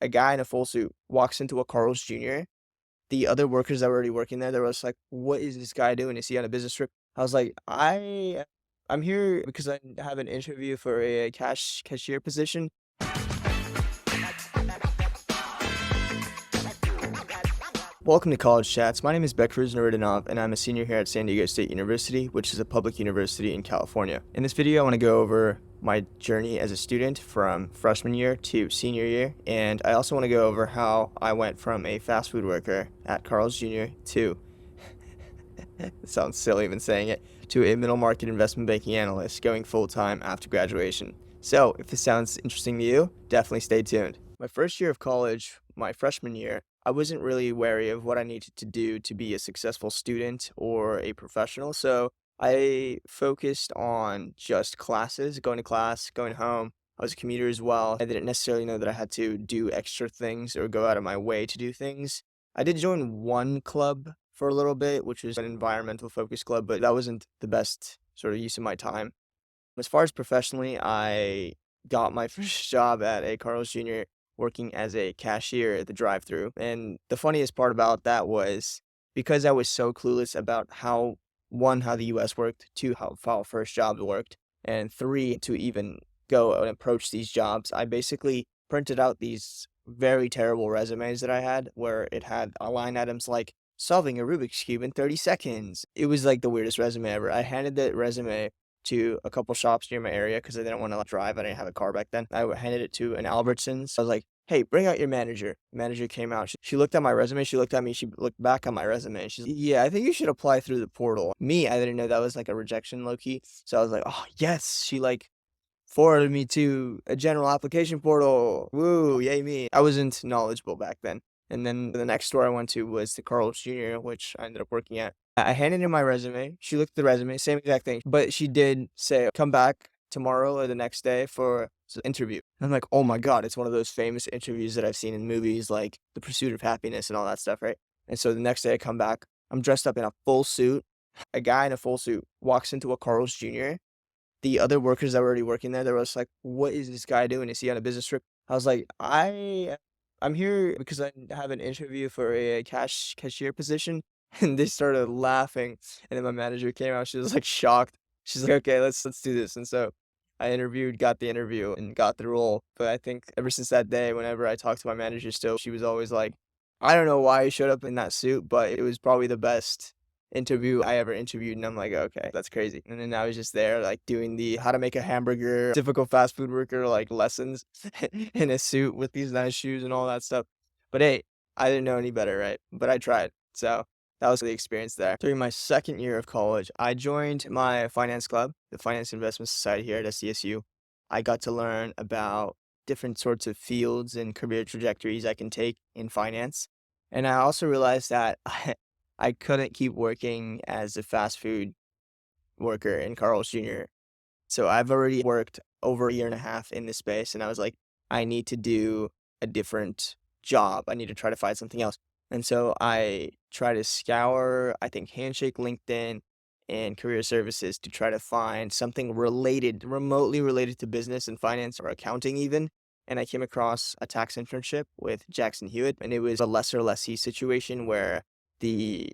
a guy in a full suit walks into a Carl's Jr. The other workers that were already working there, they were just like, "What is this guy doing? Is he on a business trip?" I was like, I'm here because I have an interview for a cashier position." Welcome to College Chats. My name is Bekruz Nuridinov, and I'm a senior here at San Diego State University, which is a public university in California. In this video, I want to go over my journey as a student from freshman year to senior year, and I also want to go over how I went from a fast food worker at Carl's Jr. to, it sounds silly even saying it, to a middle market investment banking analyst going full-time after graduation. So, if this sounds interesting to you, definitely stay tuned. My first year of college, my freshman year, I wasn't really wary of what I needed to do to be a successful student or a professional, so I focused on just classes, going to class, going home. I was a commuter as well. I didn't necessarily know that I had to do extra things or go out of my way to do things. I did join one club for a little bit, which was an environmental focus club, but that wasn't the best sort of use of my time. As far as professionally, I got my first job at a Carl's Jr. working as a cashier at the drive-through. And the funniest part about that was because I was so clueless about how, one, how the US worked, two, how first jobs worked, and three, to even go and approach these jobs, I basically printed out these very terrible resumes that I had where it had line items like solving a Rubik's Cube in 30 seconds. It was like the weirdest resume ever. I handed that resume to a couple shops near my area because I didn't want to drive. I didn't have a car back then. I handed it to an Albertsons. I was like, "Hey, bring out your manager." The manager came out. She looked at my resume. She looked at me. She looked back at my resume. And she's like, "Yeah, I think you should apply through the portal." Me, I didn't know that was like a rejection low key. So I was like, "Oh, yes." She like forwarded me to a general application portal. Woo, yay me. I wasn't knowledgeable back then. And then the next store I went to was the Carl's Jr., which I ended up working at. I handed in my resume. She looked at the resume, same exact thing. But she did say, "Come back tomorrow or the next day for an interview." And I'm like, oh my God, it's one of those famous interviews that I've seen in movies like The Pursuit of Happiness and all that stuff, right? And so the next day I come back, I'm dressed up in a full suit. A guy in a full suit walks into a Carl's Jr. The other workers that were already working there, they were just like, "What is this guy doing? Is he on a business trip?" I was like, I'm here because I have an interview for a cashier position." And they started laughing, and then my manager came out, she was, like, shocked. She's like, "Okay, let's do this." And so I interviewed, got the interview, and got the role, but I think ever since that day, whenever I talked to my manager still, she was always like, "I don't know why you showed up in that suit, but it was probably the best interview I ever interviewed," and I'm like, "Okay, that's crazy." And then I was just there, like, doing the how to make a hamburger, typical fast food worker, like, lessons in a suit with these nice shoes and all that stuff. But hey, I didn't know any better, right? But I tried. So that was the experience there. During my second year of college, I joined my finance club, the Finance Investment Society here at SDSU. I got to learn about different sorts of fields and career trajectories I can take in finance. And I also realized that I couldn't keep working as a fast food worker in Carl's Jr. So I've already worked over a year and a half in this space, and I was like, I need to do a different job. I need to try to find something else. And so I try to scour, I think, Handshake, LinkedIn, and career services to try to find something related, remotely related to business and finance or accounting even. And I came across a tax internship with Jackson Hewitt, and it was a lesser lessee situation where the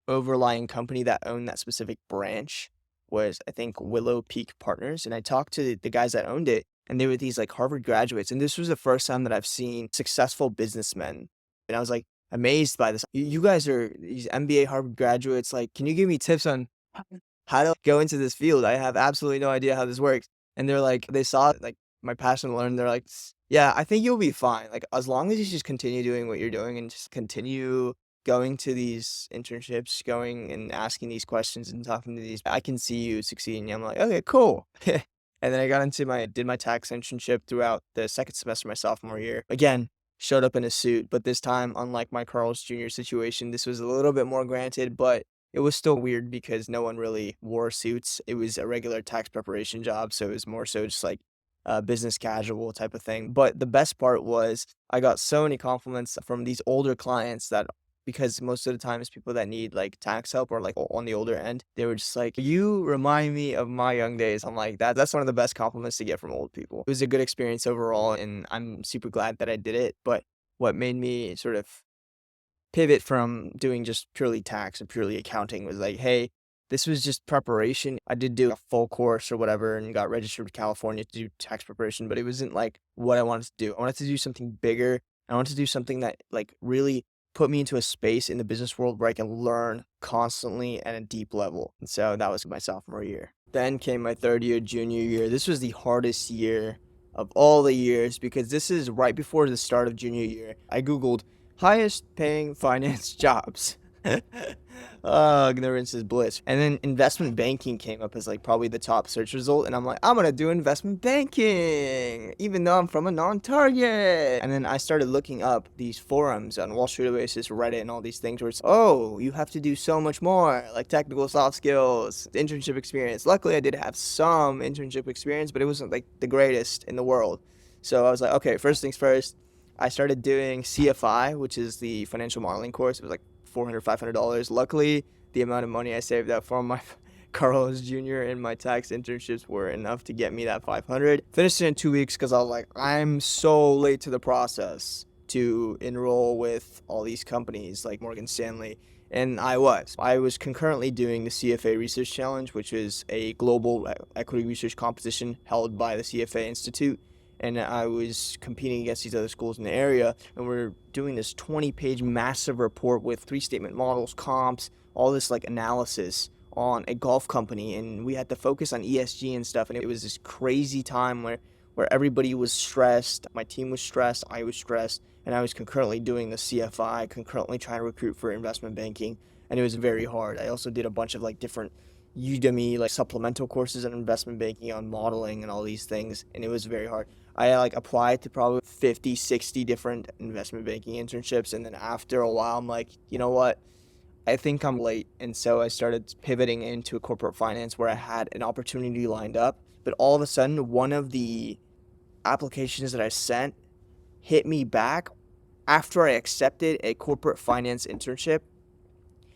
overlying company that owned that specific branch was, I think, Willow Peak Partners. And I talked to the guys that owned it, and they were these like Harvard graduates. And this was the first time that I've seen successful businessmen. And I was like amazed by this. You guys are these MBA Harvard graduates. Like, can you give me tips on how to go into this field? I have absolutely no idea how this works. And they're like, they saw like my passion to learn. They're like, "Yeah, I think you'll be fine. Like, as long as you just continue doing what you're doing and just continue going to these internships, going and asking these questions and talking to these, I can see you succeeding." I'm like, "Okay, cool." And then I got into did my tax internship throughout the second semester of my sophomore year. Again, showed up in a suit, but this time, unlike my Carl's Jr. situation, this was a little bit more granted, but it was still weird because no one really wore suits. It was a regular tax preparation job, so it was more so just like business casual type of thing. But the best part was I got so many compliments from these older clients that because most of the times people that need like tax help or like on the older end, they were just like, "You remind me of my young days." I'm like, that's one of the best compliments to get from old people. It was a good experience overall, and I'm super glad that I did it. But what made me sort of pivot from doing just purely tax and purely accounting was like, hey, this was just preparation. I did do a full course or whatever and got registered with California to do tax preparation, but it wasn't like what I wanted to do. I wanted to do something bigger. I wanted to do something that like really put me into a space in the business world where I can learn constantly at a deep level. And so that was my sophomore year. Then came my third year, junior year. This was the hardest year of all the years because this is right before the start of junior year. I Googled highest paying finance jobs. Oh, ignorance is bliss. And then investment banking came up as like probably the top search result. And I'm like, I'm gonna do investment banking, even though I'm from a non-target. And then I started looking up these forums on Wall Street Oasis, Reddit, and all these things where it's, oh, you have to do so much more, like technical soft skills, internship experience. Luckily, I did have some internship experience, but it wasn't like the greatest in the world. So I was like, okay, first things first. I started doing CFI, which is the financial modeling course. It was like $400, $500. Luckily, the amount of money I saved up from my Carlos Jr. and my tax internships were enough to get me that 500. Finished it in 2 weeks because I was like, I'm so late to the process to enroll with all these companies like Morgan Stanley. And I was concurrently doing the CFA Research Challenge, which is a global equity research competition held by the CFA Institute. And I was competing against these other schools in the area, and we're doing this 20-page massive report with 3-statement models, comps, all this like analysis on a golf company, and we had to focus on ESG and stuff, and it was this crazy time where everybody was stressed, my team was stressed, I was stressed, and I was concurrently doing the CFI, concurrently trying to recruit for investment banking, and it was very hard. I also did a bunch of like different Udemy like supplemental courses in investment banking on modeling and all these things, and it was very hard. I like applied to probably 50, 60 different investment banking internships, and then after a while I'm like, you know what? I think I'm late, and so I started pivoting into corporate finance where I had an opportunity lined up, but all of a sudden one of the applications that I sent hit me back after I accepted a corporate finance internship.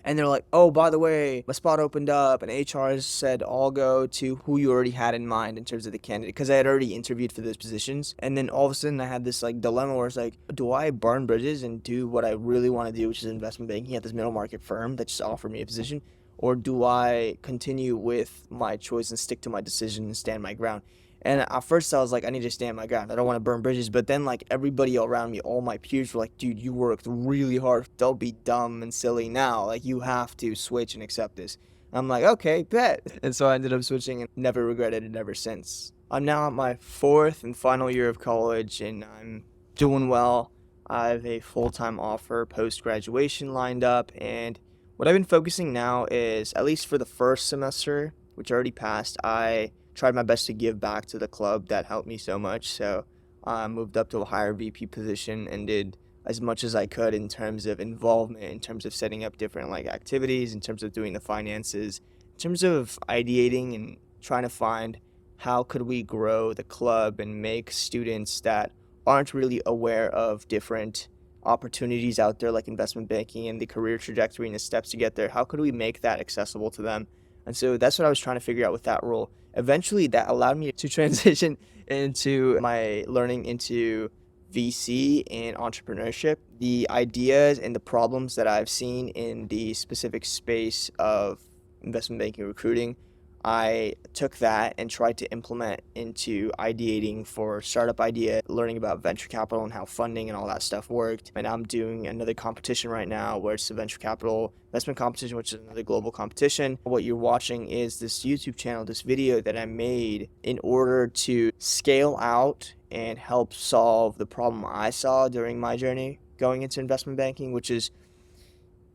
And they're like, oh, by the way, a spot opened up, and HR said, I'll go to who you already had in mind in terms of the candidate, because I had already interviewed for those positions. And then all of a sudden I had this like dilemma where it's like, do I burn bridges and do what I really want to do, which is investment banking at this middle market firm that just offered me a position? Or do I continue with my choice and stick to my decision and stand my ground? And at first I was like, I need to stand my ground. I don't want to burn bridges. But then like everybody around me, all my peers were like, dude, you worked really hard. Don't be dumb and silly now. Like you have to switch and accept this. I'm like, okay, bet. And so I ended up switching and never regretted it ever since. I'm now at my 4th and final year of college and I'm doing well. I have a full-time offer post-graduation lined up. And what I've been focusing now is, at least for the first semester, which already passed, I tried my best to give back to the club that helped me so much. So I moved up to a higher VP position and did as much as I could in terms of involvement, in terms of setting up different like activities, in terms of doing the finances, in terms of ideating and trying to find how could we grow the club and make students that aren't really aware of different opportunities out there like investment banking and the career trajectory and the steps to get there, how could we make that accessible to them? And so that's what I was trying to figure out with that role. Eventually, that allowed me to transition into my learning into VC and entrepreneurship. The ideas and the problems that I've seen in the specific space of investment banking recruiting, I took that and tried to implement into ideating for startup idea, learning about venture capital and how funding and all that stuff worked. And I'm doing another competition right now where it's a venture capital investment competition, which is another global competition. What you're watching is this YouTube channel, this video that I made in order to scale out and help solve the problem I saw during my journey going into investment banking, which is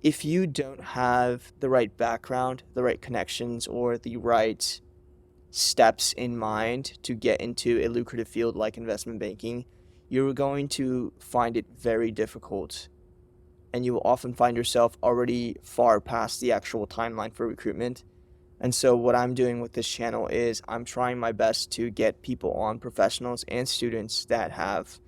if you don't have the right background, the right connections, or the right steps in mind to get into a lucrative field like investment banking, you're going to find it very difficult. And you will often find yourself already far past the actual timeline for recruitment. And so what I'm doing with this channel is I'm trying my best to get people on, professionals and students that have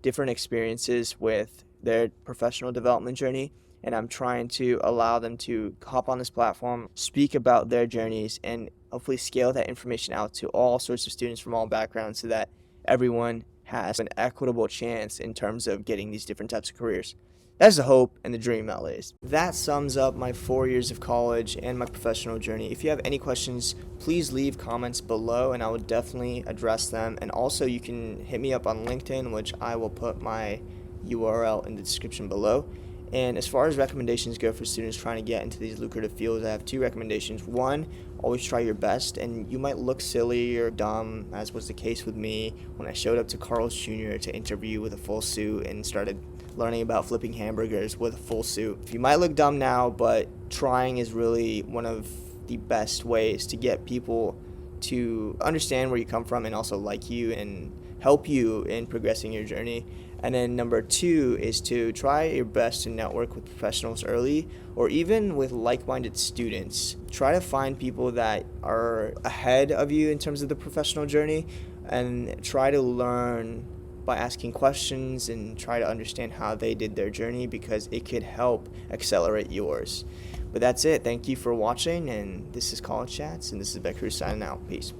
different experiences with their professional development journey, and I'm trying to allow them to hop on this platform, speak about their journeys, and hopefully scale that information out to all sorts of students from all backgrounds so that everyone has an equitable chance in terms of getting these different types of careers. That's the hope and the dream, at least. That sums up my 4 years of college and my professional journey. If you have any questions, please leave comments below and I will definitely address them. And also, you can hit me up on LinkedIn, which I will put my URL in the description below. And as far as recommendations go for students trying to get into these lucrative fields, I have 2 recommendations. One, always try your best, and you might look silly or dumb, as was the case with me when I showed up to Carl's Jr. to interview with a full suit and started learning about flipping hamburgers with a full suit. You might look dumb now, but trying is really one of the best ways to get people to understand where you come from and also like you and help you in progressing your journey. And then number 2 is to try your best to network with professionals early, or even with like-minded students. Try to find people that are ahead of you in terms of the professional journey and try to learn by asking questions and try to understand how they did their journey, because it could help accelerate yours. But that's it. Thank you for watching, and this is College Chats, and this is Beck Cruz signing out. Peace.